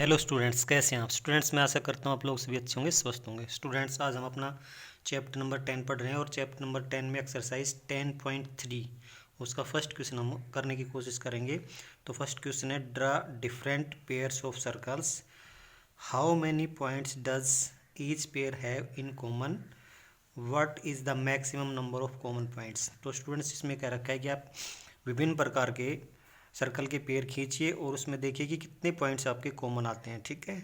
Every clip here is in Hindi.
हेलो स्टूडेंट्स, कैसे हैं आप? स्टूडेंट्स, मैं आशा करता हूँ आप लोग सभी अच्छे होंगे, स्वस्थ होंगे। स्टूडेंट्स, आज हम अपना चैप्टर नंबर 10 पढ़ रहे हैं और चैप्टर नंबर 10 में एक्सरसाइज 10.3 उसका फर्स्ट क्वेश्चन हम करने की कोशिश करेंगे। तो फर्स्ट क्वेश्चन है, draw different pairs of circles, how many points does each pair have in common, what is the maximum number of common points. तो स्टूडेंट्स, इसमें कह रखा है कि आप विभिन्न प्रकार के सर्कल के पेयर खींचिए और उसमें देखिए कि कितने पॉइंट्स आपके कॉमन आते हैं। ठीक है,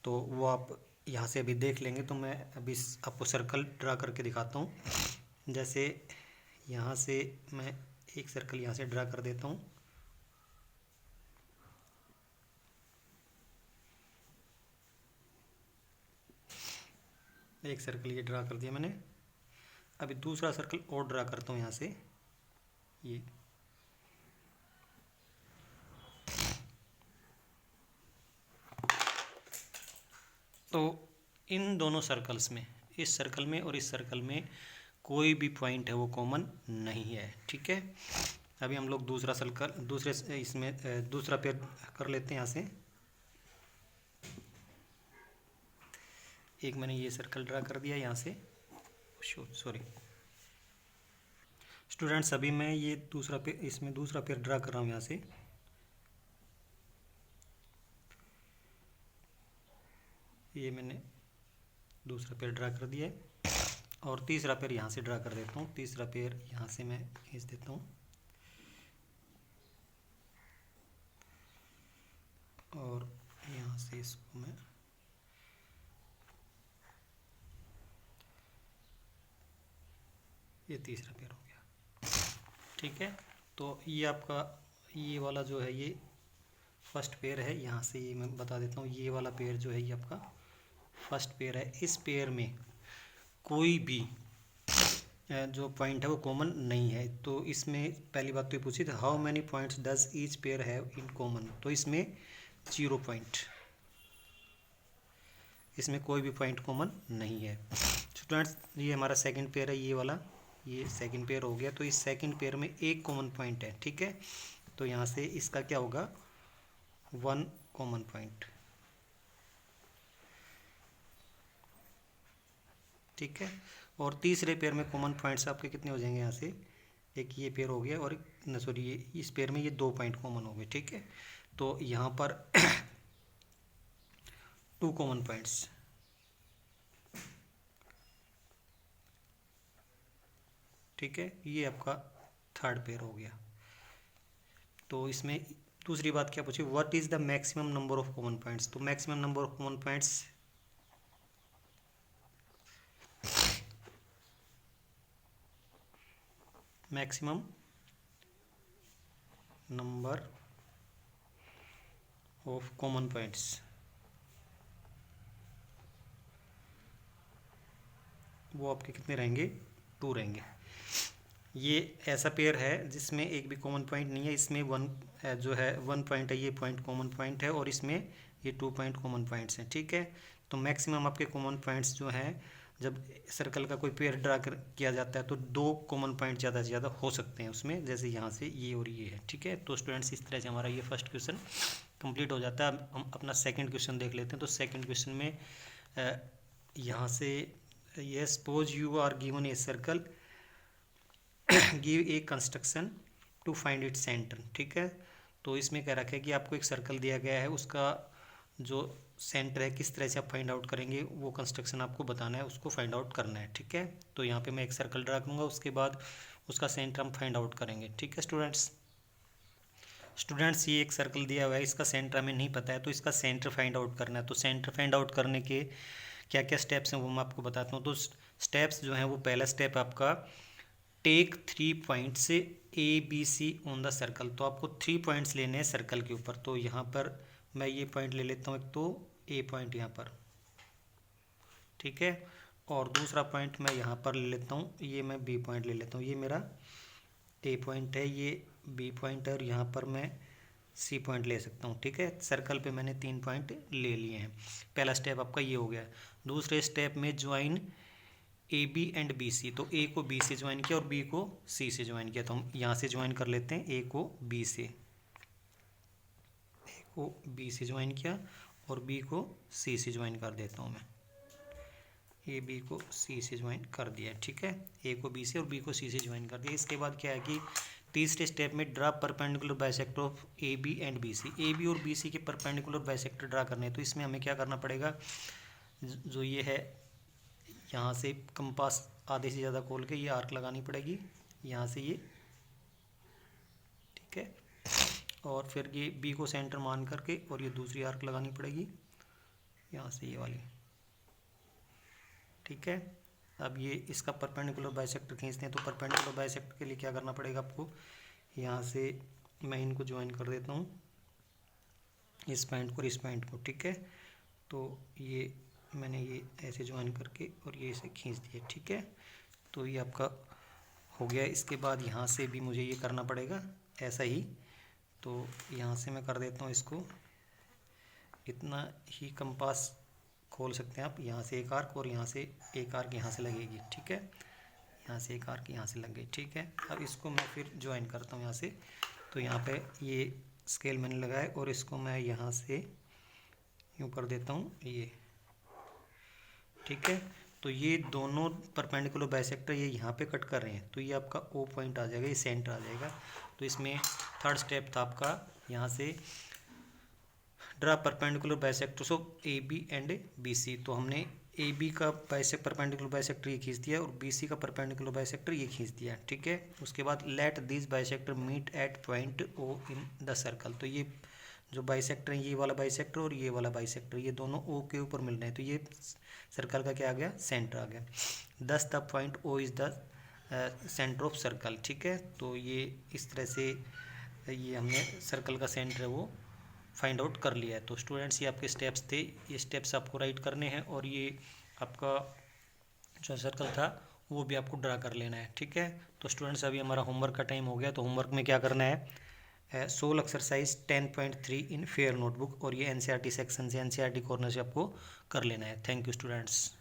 तो वो आप यहाँ से अभी देख लेंगे। तो मैं अभी आपको सर्कल ड्रा करके दिखाता हूँ। जैसे यहाँ से मैं एक सर्कल यहाँ से ड्रा कर देता हूँ। एक सर्कल ये ड्रा कर दिया मैंने। अभी दूसरा सर्कल और ड्रा करता हूँ यहाँ से। ये तो इन दोनों सर्कल्स में, इस सर्कल में और इस सर्कल में कोई भी पॉइंट है वो कॉमन नहीं है। ठीक है, अभी हम लोग दूसरा सर्कल इसमें दूसरा पेयर कर लेते हैं। यहाँ से एक मैंने ये सर्कल ड्रा कर दिया यहाँ से। सॉरी स्टूडेंट्स, अभी मैं ये दूसरा पेयर, इसमें दूसरा पेयर ड्रा कर रहा हूँ यहाँ से। ये मैंने दूसरा पेयर ड्रा कर दिया है और तीसरा पेयर यहाँ से ड्रा कर देता हूँ। तीसरा पेयर यहाँ से मैं खींच देता हूँ और यहाँ से इसको मैं ये तीसरा पेयर हो गया। ठीक है, तो ये आपका ये वाला जो है ये फर्स्ट पेयर है। यहाँ से ये मैं बता देता हूँ, ये वाला पेयर जो है ये आपका फर्स्ट पेयर है। इस पेयर में कोई भी जो पॉइंट है वो कॉमन नहीं है। तो इसमें पहली बात तो ये पूछी थी, how many points does each pair have in common. तो इसमें 0 पॉइंट, इसमें कोई भी पॉइंट कॉमन नहीं है। स्टूडेंट्स, ये हमारा सेकंड पेयर है, ये वाला, ये सेकंड पेयर हो गया। तो इस सेकंड पेयर में एक कॉमन पॉइंट है। ठीक है, तो यहाँ से इसका क्या होगा, 1 कॉमन पॉइंट। ठीक है, और तीसरे पेयर में कॉमन पॉइंट्स आपके कितने हो जाएंगे, यहाँ से एक ये पेयर हो गया और सॉरी ये इस पेयर में ये 2 पॉइंट कॉमन हो गए। ठीक है, तो यहाँ पर 2 कॉमन पॉइंट्स। ठीक है, ये आपका थर्ड पेयर हो गया। तो इसमें दूसरी बात क्या पूछी, what is the maximum number of common points. तो maximum number of common points maximum number of common points वो आपके कितने रहेंगे, 2 रहेंगे। ये ऐसा पेयर है जिसमें एक भी कॉमन पॉइंट नहीं है। इसमें 1 जो है 1 पॉइंट है, ये पॉइंट कॉमन पॉइंट है और इसमें ये 2 पॉइंट कॉमन पॉइंट्स हैं। ठीक है, तो मैक्सिमम आपके कॉमन पॉइंट्स जो हैं, जब सर्कल का कोई पेयर ड्रा किया जाता है तो 2 कॉमन पॉइंट ज़्यादा से ज़्यादा हो सकते हैं उसमें, जैसे यहाँ से ये और ये है। ठीक है, तो स्टूडेंट्स, इस तरह से हमारा ये फर्स्ट क्वेश्चन कंप्लीट हो जाता है। अब हम अपना सेकंड क्वेश्चन देख लेते हैं। तो सेकंड क्वेश्चन में यहाँ से ये, suppose you are given a circle, give a construction to find it centre. ठीक है, तो इसमें कह रखा है कि आपको एक सर्कल दिया गया है, उसका जो सेंटर है किस तरह से आप फाइंड आउट करेंगे, वो कंस्ट्रक्शन आपको बताना है, उसको फाइंड आउट करना है। ठीक है, तो यहाँ पे मैं एक सर्कल ड्रा करूँगा, उसके बाद उसका सेंटर हम फाइंड आउट करेंगे। ठीक है स्टूडेंट्स, ये एक सर्कल दिया हुआ है, इसका सेंटर हमें नहीं पता है, तो इसका सेंटर फाइंड आउट करना है। तो सेंटर फाइंड आउट करने के क्या क्या स्टेप्स हैं वो मैं आपको बताता हूँ। तो स्टेप्स जो हैं वो, पहला स्टेप आपका, take 3 points ABC on the circle. तो आपको 3 पॉइंट्स लेने हैं सर्कल के ऊपर। तो यहाँ पर मैं ये पॉइंट ले लेता हूँ, एक तो A पॉइंट यहाँ पर। ठीक है, और दूसरा पॉइंट मैं यहाँ पर ले लेता हूँ, ये मैं B पॉइंट ले लेता हूँ। ये मेरा A पॉइंट है, ये B पॉइंट है और यहाँ पर मैं C पॉइंट ले सकता हूँ। ठीक है, सर्कल पे मैंने 3 पॉइंट ले लिए हैं। पहला स्टेप आपका ये हो गया। दूसरे स्टेप में ज्वाइन AB एंड BC। तो A को B से ज्वाइन किया और B को C से ज्वाइन किया। तो हम यहाँ से ज्वाइन कर लेते हैं, A को B से ज्वाइन किया और बी को सी से ज्वाइन कर देता हूँ मैं। ए बी को सी से ज्वाइन कर दिया, ठीक है। ए को बी से और बी को सी से ज्वाइन कर दिया। इसके बाद क्या है कि तीसरे स्टेप में draw perpendicular bisector of A B and B C. A B और बी सी के परपेंडिकुलर बाइसेक्टर ड्रा करने हैं। तो इसमें हमें क्या करना पड़ेगा, जो ये है यहाँ से कंपास आधे से ज़्यादा खोल के ये आर्क लगानी पड़ेगी यहाँ से ये, ठीक है। और फिर ये बी को सेंटर मान करके और ये दूसरी आर्क लगानी पड़ेगी यहाँ से ये वाली, ठीक है। अब ये इसका परपेंडिकुलर बाइसेक्टर खींचते हैं। तो परपेंडिकुलर बाइसेक्टर के लिए क्या करना पड़ेगा आपको, यहाँ से मैं इनको ज्वाइन कर देता हूँ, इस पॉइंट को और इस पॉइंट को, ठीक है। तो ये मैंने ये ऐसे ज्वाइन करके और ये इसे खींच दिया, ठीक है। तो ये आपका हो गया। इसके बाद यहाँ से भी मुझे ये करना पड़ेगा ऐसा ही। तो यहाँ से मैं कर देता हूँ इसको, इतना ही कंपास खोल सकते हैं आप, यहाँ से एक आर्क और यहाँ से एक आर्क यहाँ से लगेगी, ठीक है। यहाँ से एक आर्क यहाँ से लग गई, ठीक है। अब इसको मैं फिर ज्वाइन करता हूँ यहाँ से। तो यहाँ पे ये स्केल मैंने लगाया और इसको मैं यहाँ से यूँ कर देता हूँ ये, ठीक है। तो ये दोनों परपेंडिकुलर बाइसेक्टर ये यहाँ पे कट कर रहे हैं। तो ये आपका ओ पॉइंट आ जाएगा, ये सेंटर आ जाएगा। तो इसमें थर्ड स्टेप था आपका यहाँ से draw perpendicular bisectors of A B and B C. तो हमने ए बी का परपेंडिकुलर बाइसेक्टर ये खींच दिया और बी सी का परपेंडिकुलर बाइसेक्टर ये खींच दिया, ठीक है। उसके बाद let this bisector meet at point O in the circle. तो ये जो बाइसेक्टर है, ये वाला बाइसेक्टर और ये वाला बाइसेक्टर, ये दोनों ओ के ऊपर मिल रहे हैं। तो ये सर्कल का क्या आ गया, सेंटर आ गया। Thus the point O is the centre of circle, ठीक है। तो ये इस तरह से ये हमने सर्कल का सेंटर है वो फाइंड आउट कर लिया है। तो स्टूडेंट्स ये आपके स्टेप्स थे, ये स्टेप्स आपको राइट करने हैं और ये आपका जो सर्कल था वो भी आपको ड्रा कर लेना है, ठीक है। तो स्टूडेंट्स अभी हमारा होमवर्क का टाइम हो गया। तो होमवर्क में क्या करना है, सोल एक्सरसाइज 10.3 इन फेयर नोटबुक, और ये एनसीईआरटी सेक्शन से, एनसीईआरटी कॉर्नर से आपको कर लेना है। Thank you students.